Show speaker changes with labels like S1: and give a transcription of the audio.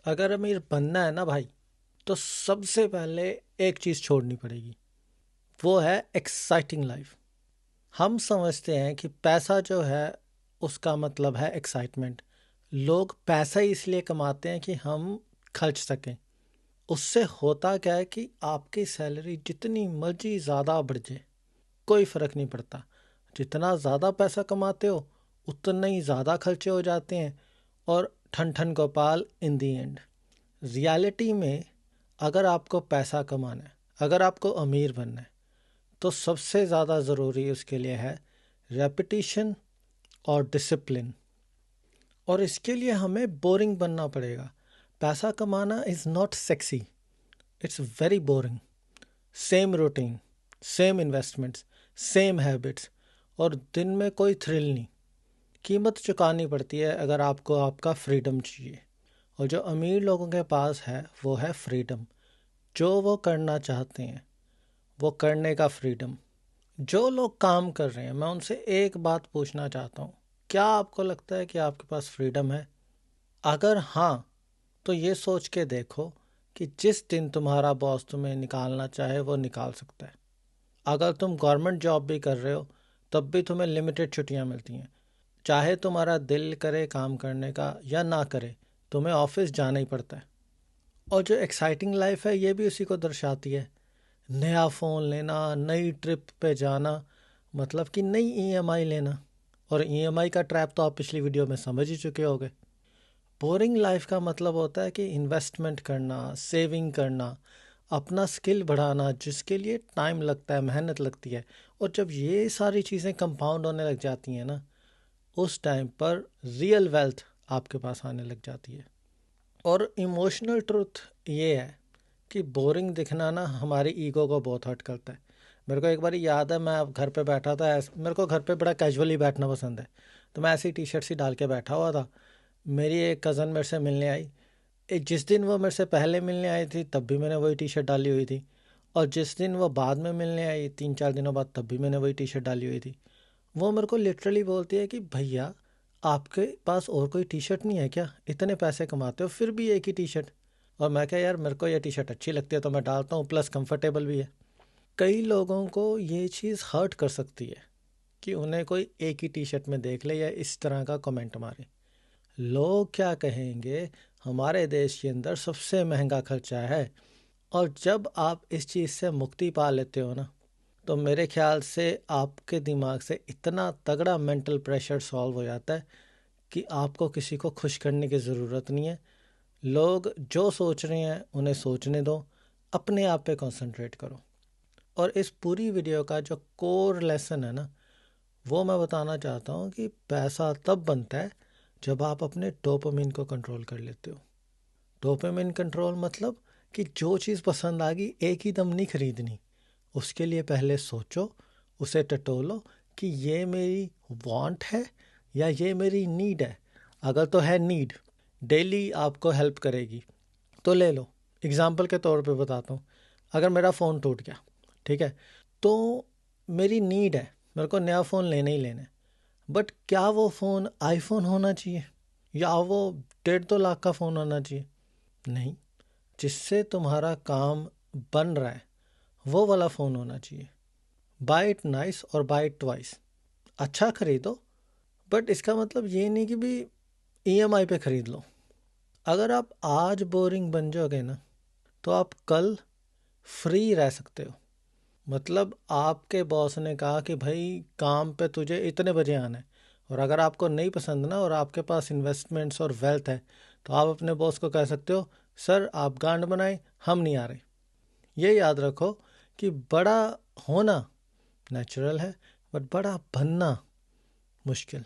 S1: अगर अमीर बनना है ना भाई, तो सबसे पहले एक चीज़ छोड़नी पड़ेगी। वो है एक्साइटिंग लाइफ। हम समझते हैं कि पैसा जो है उसका मतलब है एक्साइटमेंट। लोग पैसा ही इसलिए कमाते हैं कि हम खर्च सकें। उससे होता क्या है कि आपकी सैलरी जितनी मर्जी ज़्यादा बढ़ जाए, कोई फ़र्क नहीं पड़ता। जितना ज़्यादा पैसा कमाते हो उतने ही ज़्यादा खर्चे हो जाते हैं। और ठन ठन गोपाल इन दी एंड। रियलिटी में अगर आपको पैसा कमाना है, अगर आपको अमीर बनना है, तो सबसे ज़्यादा ज़रूरी उसके लिए है रेपिटेशन और डिसिप्लिन। और इसके लिए हमें बोरिंग बनना पड़ेगा। पैसा कमाना is not sexy, it's very boring. Same routine, same investments, same habits, और दिन में कोई थ्रिल नहीं। कीमत चुकानी पड़ती है अगर आपको आपका फ्रीडम चाहिए। और जो अमीर लोगों के पास है वो है फ्रीडम। जो वो करना चाहते हैं वो करने का फ्रीडम। जो लोग काम कर रहे हैं, मैं उनसे एक बात पूछना चाहता हूँ, क्या आपको लगता है कि आपके पास फ्रीडम है? अगर हाँ, तो ये सोच के देखो कि जिस दिन तुम्हारा बॉस तुम्हें निकालना चाहे वो निकाल सकता है। अगर तुम गवर्नमेंट जॉब भी कर रहे हो तब भी तुम्हें लिमिटेड छुट्टियां मिलती हैं। चाहे तुम्हारा दिल करे काम करने का या ना करे, तुम्हें ऑफिस जाना ही पड़ता है। और जो एक्साइटिंग लाइफ है ये भी उसी को दर्शाती है। नया फ़ोन लेना, नई ट्रिप पे जाना, मतलब कि नई ईएमआई लेना। और ईएमआई का ट्रैप तो आप पिछली वीडियो में समझ ही चुके होगे। बोरिंग लाइफ का मतलब होता है कि इन्वेस्टमेंट करना, सेविंग करना, अपना स्किल बढ़ाना जिसके लिए टाइम लगता है, मेहनत लगती है। और जब ये सारी चीज़ें कंपाउंड होने लग जाती हैं ना, उस टाइम पर रियल वेल्थ आपके पास आने लग जाती है। और इमोशनल ट्रुथ ये है कि बोरिंग दिखना ना हमारी ईगो को बहुत हर्ट करता है। मेरे को एक बार याद है, मैं अब घर पे बैठा था, मेरे को घर पे बड़ा कैजुअली बैठना पसंद है, तो मैं ऐसे ही टी शर्ट सी डाल के बैठा हुआ था। मेरी एक कज़न मेरे से मिलने आई। जिस दिन वो मेरे से पहले मिलने आई थी तब भी मैंने वही टी शर्ट डाली हुई थी। और जिस दिन वो बाद में मिलने आई 3-4 दिनों बाद, तब भी मैंने वही टी शर्ट डाली हुई थी। वो मेरे को लिटरली बोलती है कि भैया, आपके पास और कोई टी शर्ट नहीं है क्या? इतने पैसे कमाते हो फिर भी एक ही टी शर्ट। और मैं क्या यार, मेरे को ये टी शर्ट अच्छी लगती है तो मैं डालता हूँ, प्लस कंफर्टेबल भी है। कई लोगों को ये चीज़ हर्ट कर सकती है कि उन्हें कोई एक ही टी शर्ट में देख ले या इस तरह का कमेंट मारे। लोग क्या कहेंगे, हमारे देश के अंदर सबसे महंगा खर्चा है। और जब आप इस चीज़ से मुक्ति पा लेते हो ना, तो मेरे ख्याल से आपके दिमाग से इतना तगड़ा मेंटल प्रेशर सॉल्व हो जाता है कि आपको किसी को खुश करने की ज़रूरत नहीं है। लोग जो सोच रहे हैं उन्हें सोचने दो, अपने आप पे कंसंट्रेट करो। और इस पूरी वीडियो का जो कोर लेसन है ना, वो मैं बताना चाहता हूँ कि पैसा तब बनता है जब आप अपने डोपामिन को कंट्रोल कर लेते हो। डोपामिन कंट्रोल मतलब कि जो चीज़ पसंद आ गई एक ही दम नहीं खरीदनी। उसके लिए पहले सोचो, उसे टटोलो कि ये मेरी वांट है या ये मेरी नीड है। अगर तो है नीड, डेली आपको हेल्प करेगी तो ले लो। एग्ज़ाम्पल के तौर पे बताता हूँ, अगर मेरा फ़ोन टूट गया, ठीक है, तो मेरी नीड है, मेरे को नया फ़ोन लेना ही लेना है। बट क्या वो फ़ोन आईफोन होना चाहिए या वो 1.5-2 लाख का फ़ोन होना चाहिए? नहीं। जिससे तुम्हारा काम बन रहा है वो वाला फ़ोन होना चाहिए। बाय इट नाइस और बाय इट ट्वाइस। अच्छा खरीदो, बट इसका मतलब ये नहीं कि भी ईएमआई पे ख़रीद लो। अगर आप आज बोरिंग बन जाओगे ना, तो आप कल फ्री रह सकते हो। मतलब आपके बॉस ने कहा कि भाई काम पे तुझे इतने बजे आना है, और अगर आपको नहीं पसंद ना और आपके पास इन्वेस्टमेंट्स और वेल्थ है, तो आप अपने बॉस को कह सकते हो, सर आप गांड बनाए, हम नहीं आ रहे। ये याद रखो कि बड़ा होना नेचुरल है, बट बड़ा बनना मुश्किल।